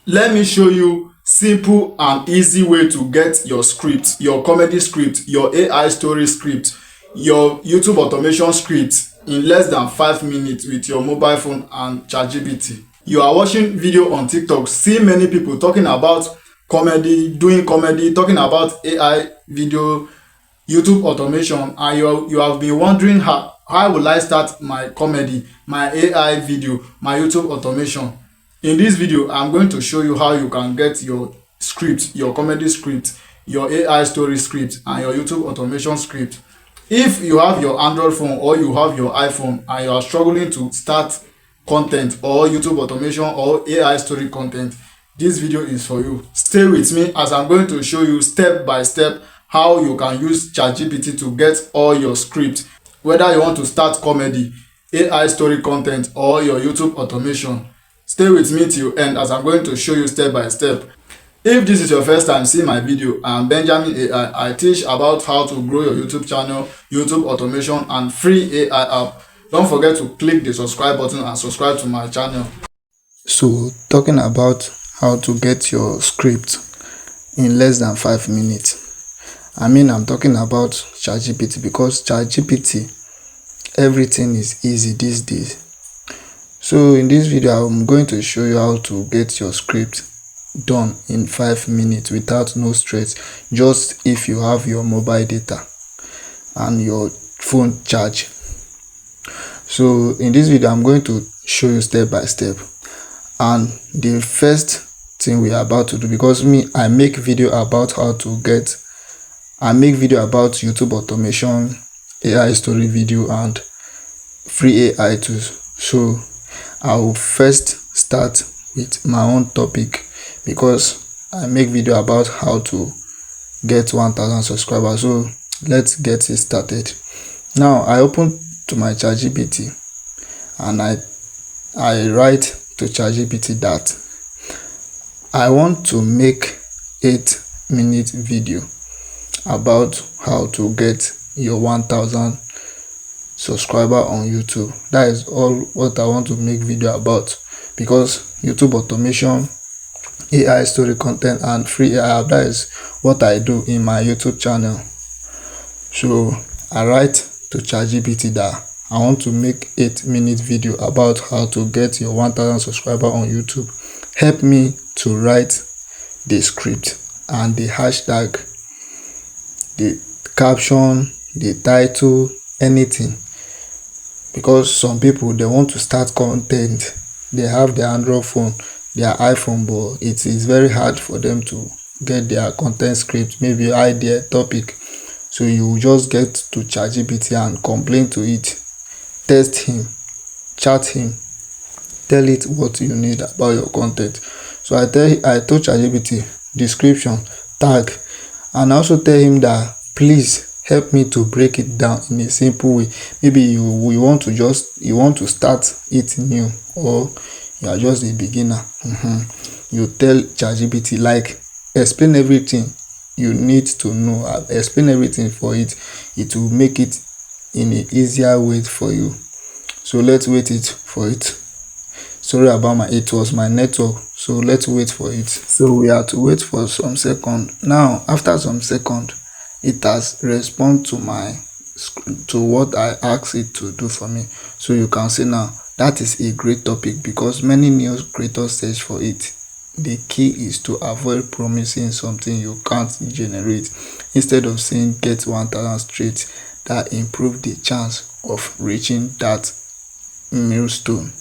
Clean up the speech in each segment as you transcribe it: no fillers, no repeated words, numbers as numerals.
Let me show you simple and easy way to get your script, your comedy script, your AI story script, your YouTube automation script in less than 5 minutes with your mobile phone and ChatGPT. You are watching video on TikTok, see many people talking about comedy, doing comedy, talking about AI video, YouTube automation, and you have been wondering how will I start my comedy, my AI video, my YouTube automation. In this video, I'm going to show you how you can get your script, your comedy script, your AI story script, and your YouTube automation script. If you have your Android phone or you have your iPhone and you are struggling to start content or YouTube automation or AI story content, this video is for you. Stay with me as I'm going to show you step by step how you can use ChatGPT to get all your script, whether you want to start comedy, AI story content, or your YouTube automation. Stay with me till end as I'm going to show you step by step. If this is your first time seeing my video, I'm Benjamin AI. I teach about how to grow your YouTube channel, YouTube automation, and free AI app. Don't forget to click the subscribe button and subscribe to my channel. So, talking about how to get your script in less than 5 minutes. I'm talking about ChatGPT, because ChatGPT, everything is easy these days. So in this video, I'm going to show you how to get your script done in 5 minutes without no stress, just if you have your mobile data and your phone charge. So in this video, I'm going to show you step by step. And the first thing we are about to do, because I make video about YouTube automation, AI story video, and free AI tools. So I will first start with my own topic, because I make video about how to get 1,000 subscribers. So let's get it started. Now I open to my ChatGPT and I write to ChatGPT that I want to make 8-minute video about how to get your 1,000 subscriber on YouTube. That is all what I want to make video about, because YouTube automation, AI story content, and free AI app, that is what I do in my YouTube channel. So I write to ChatGPT that I want to make 8-minute video about how to get your 1,000 subscriber on YouTube. Help me to write the script and the hashtag, the caption, the title, anything. Because some people, they want to start content, they have their Android phone, their iPhone, but it is very hard for them to get their content script, maybe idea, topic. So you just get to ChatGPT and complain to it, test him, chat him, tell it what you need about your content. So I told ChatGPT description, tag, and also tell him that please help me to break it down in a simple way. Maybe you want to start it new, or you are just a beginner. You tell ChatGPT, like, explain everything you need to know, explain everything for it. It will make it in an easier way for you. So let's wait for it. Sorry about it was my network, so let's wait for it. So we have to wait for some second. Now after some second, it has responded to what I asked it to do for me. So you can see now that is a great topic, because many news creators search for it. The key is to avoid promising something you can't generate. Instead of saying get 1,000 straight, that improve the chance of reaching that milestone.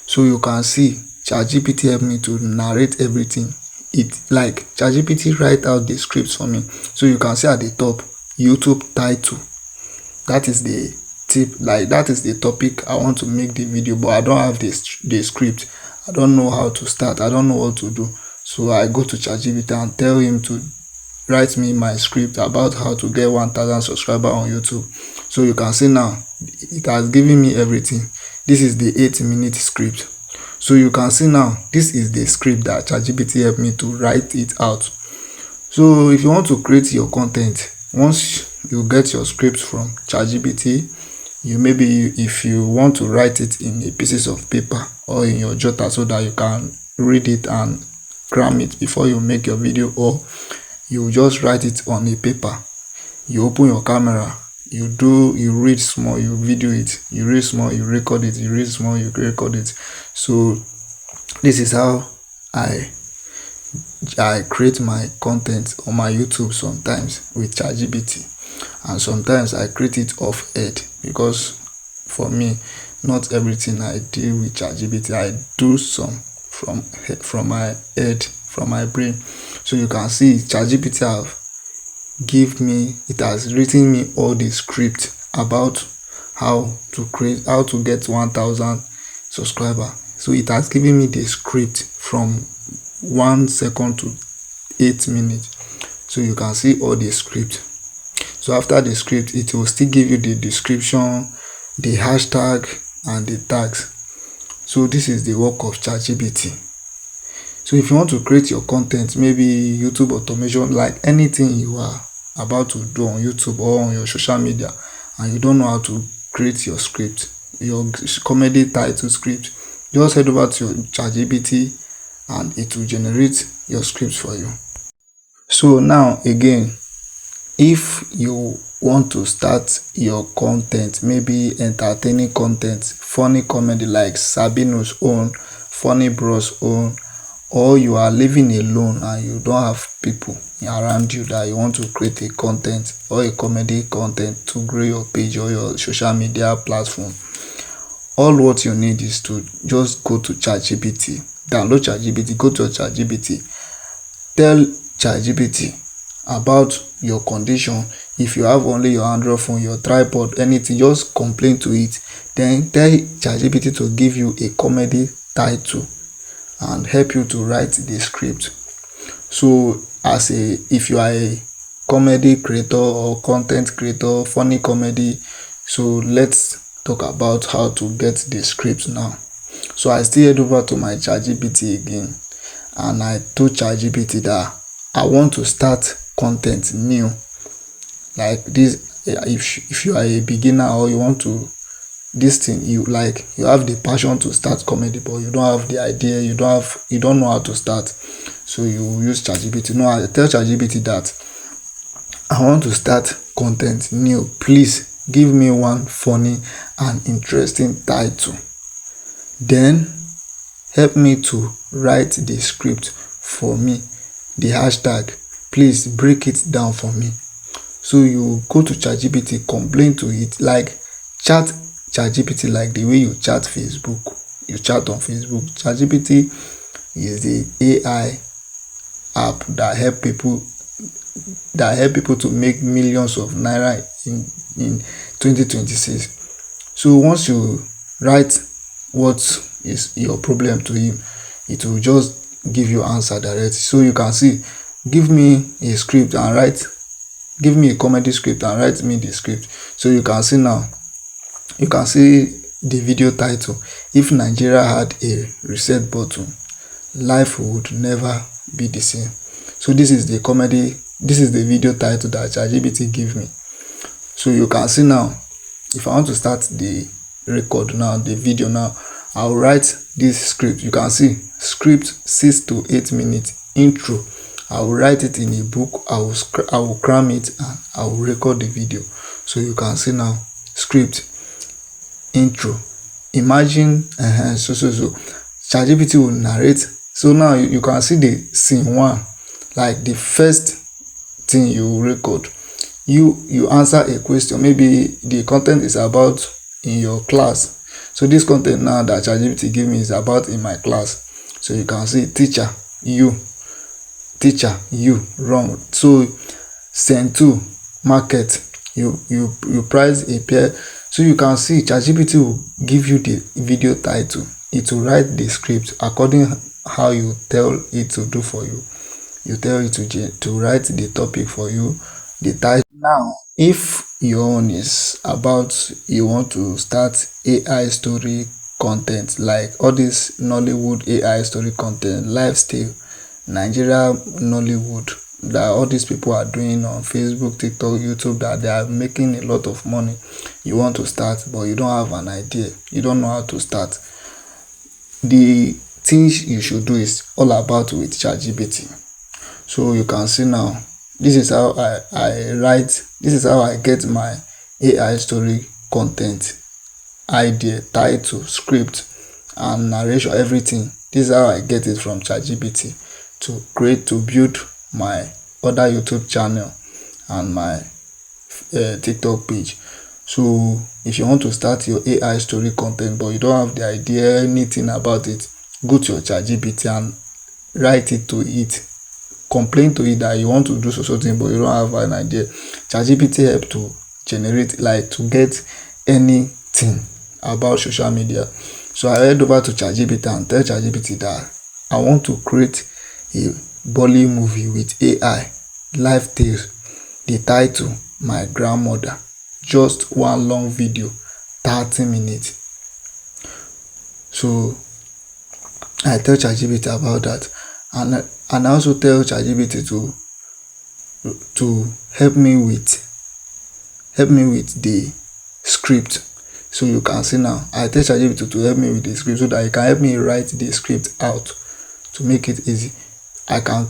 So you can see ChatGPT helped me to narrate everything. ChatGPT write out the scripts for me. So you can see at the top, YouTube title. That is the tip, that is the topic I want to make the video, but I don't have the script. I don't know how to start. I don't know what to do. So I go to ChatGPT and tell him to write me my script about how to get 1,000 subscribers on YouTube. So you can see now it has given me everything. This is the 8-minute script. So you can see now this is the script that ChatGPT helped me to write it out. So if you want to create your content, once you get your script from ChatGPT, if you want to write it in a pieces of paper or in your jotter, so that you can read it and cram it before you make your video, or you just write it on a paper. You open your camera, you read small, you video it, you read small, you record it, you read small, you record it. So this is how I create my content on my YouTube sometimes with ChatGPT, and sometimes I create it off head, because for me, not everything I do with ChatGPT. I do some from my head, from my brain. So you can see ChatGPT it has written me all the script about how to get 1,000 subscriber. So it has given me the script from 1 second to 8 minutes. So you can see all the script. So after the script, it will still give you the description, the hashtag, and the tags. So this is the work of ChatGPT. So if you want to create your content, maybe YouTube automation, like anything you are about to do on YouTube or on your social media, and you don't know how to create your script, your comedy title script, just head over to your ChatGPT and it will generate your script for you. So now again, if you want to start your content, maybe entertaining content, funny comedy like Sabino's own, Funny Bros own, or you are living alone and you don't have people around you that you want to create a content or a comedy content to grow your page or your social media platform, all what you need is to just go to ChatGPT, download ChatGPT, go to ChatGPT, tell ChatGPT about your condition. If you have only your Android phone, your tripod, anything, just complain to it. Then tell ChatGPT to give you a comedy title and help you to write the script. So if you are a comedy creator or content creator, funny comedy, so let's talk about how to get the script now. So I still head over to my ChatGPT again, and I told ChatGPT that I want to start content new like this. If you are a beginner or you want to this thing, you have the passion to start comedy, but you don't have the idea, you don't know how to start, so you use ChatGPT. No, I tell ChatGPT that I want to start content new, please give me one funny and interesting title, then help me to write the script for me, the hashtag, please break it down for me. So you go to ChatGPT, complain to it, like chat ChatGPT like the way you chat Facebook, you chat on Facebook. ChatGPT is the AI app that help people to make millions of naira in 2026. So once you write what is your problem to him, it will just give you answer directly. So you can see, give me a script and write, give me a comedy script and write me the script. So you can see now, you can see the video title, if Nigeria had a reset button, life would never be the same. So this is the video title that ChatGPT give me. So you can see now, if I want to start the record now, the video now, I'll write this script. You can see script 6 to 8 minutes intro. I will write it in a book, I will cram it, and I will record the video. So you can see now, script intro. Imagine so ChatGPT will narrate. So now you can see the scene 1, like the first thing you record. You answer a question, maybe the content is about in your class. So this content now that ChatGPT give me is about in my class. So you can see teacher you wrong. So scene 2, market, you price a pair. So you can see ChatGPT will give you the video title. It will write the script according how you tell it to do for you. You tell it to write the topic for you, the title. Now, if your own is about you want to start AI story content, like all this Nollywood AI story content, lifestyle, Nigeria Nollywood, that all these people are doing on Facebook, TikTok, YouTube, that they are making a lot of money, you want to start but you don't have an idea, you don't know how to start. The things you should do is all about with ChatGPT. So you can see now, this is how I write, this is how I get my AI story content, idea, title, script, and narration, everything. This is how I get it from ChatGPT to build my other YouTube channel and my TikTok page. So if you want to start your AI story content but you don't have the idea anything about it, go to your ChatGPT and write it to it. Complain to it that you want to do so thing but you don't have an idea. ChatGPT help to generate, like, to get anything about social media. So I head over to ChatGPT and tell ChatGPT that I want to create a Bolly movie with AI, live tales, the title my grandmother, just one long video, 30 minutes. So I tell ChatGPT about that, and I also tell ChatGPT to help me with the script. So you can see now, I tell ChatGPT to help me with the script so that it can help me write the script out to make it easy. I can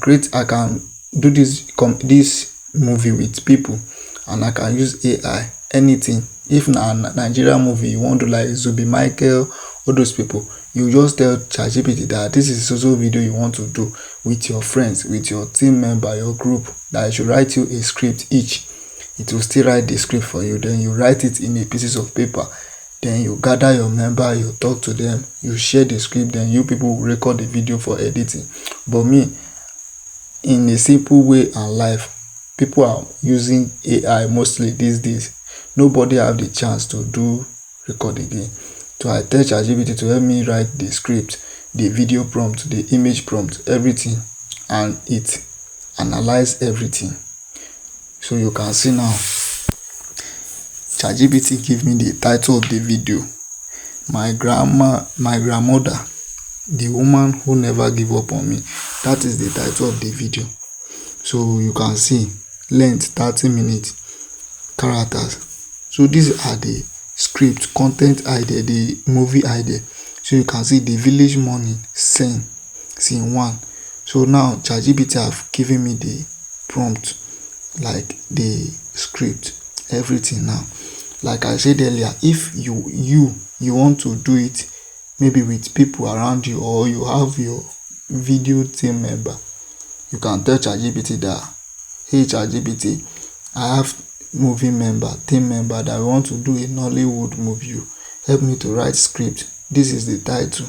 do this movie with people, and I can use AI, anything. If na Nigerian movie you want to, like Zubi Michael, all those people, you just tell ChatGPT that this is also video you want to do with your friends, with your team member, your group, that I should write you a script each. It will still write the script for you. Then you write it in a pieces of paper. Then you gather your member, you talk to them, you share the script, then you people will record the video for editing. But me, in a simple way and life, people are using AI mostly these days. Nobody have the chance to do record again. So I tell ChatGPT to help me write the script, the video prompt, the image prompt, everything, and it analyze everything. So you can see now, ChatGPT give me the title of the video, my grandmother, the woman who never give up on me. That is the title of the video. So you can see length 30 minutes, characters. So these are the script, content idea, the movie idea. So you can see the village morning scene 1. So now ChatGPT have given me the prompt, like the script, everything. Now, like I said earlier, if you want to do it maybe with people around you, or you have your video team member, you can tell ChatGPT that, hey ChatGPT, I have team member that want to do a Nollywood movie. Help me to write script. This is the title.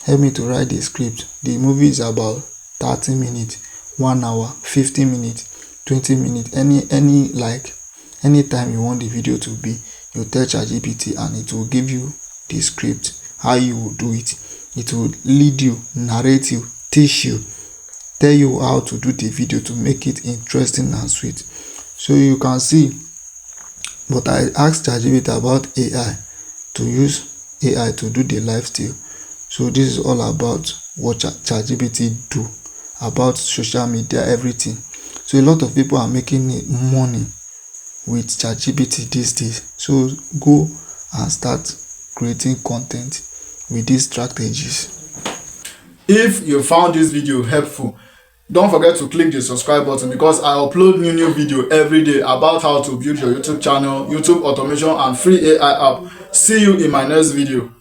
Help me to write the script. The movie is about 30 minutes, 1 hour, 50 minutes, 20 minutes, anytime you want the video to be. You tell ChatGPT and it will give you the script, how you will do it. It will lead you, narrate you, teach you, tell you how to do the video to make it interesting and sweet. So you can see, but I asked ChatGPT about AI, to use AI to do the lifestyle. So this is all about what ChatGPT do about social media, everything. So a lot of people are making money with ChatGPT these days. So go and start creating content with these strategies. If you found this video helpful, don't forget to click the subscribe button, because I upload new video every day about how to build your YouTube channel, YouTube automation, and free AI app. See you in my next video.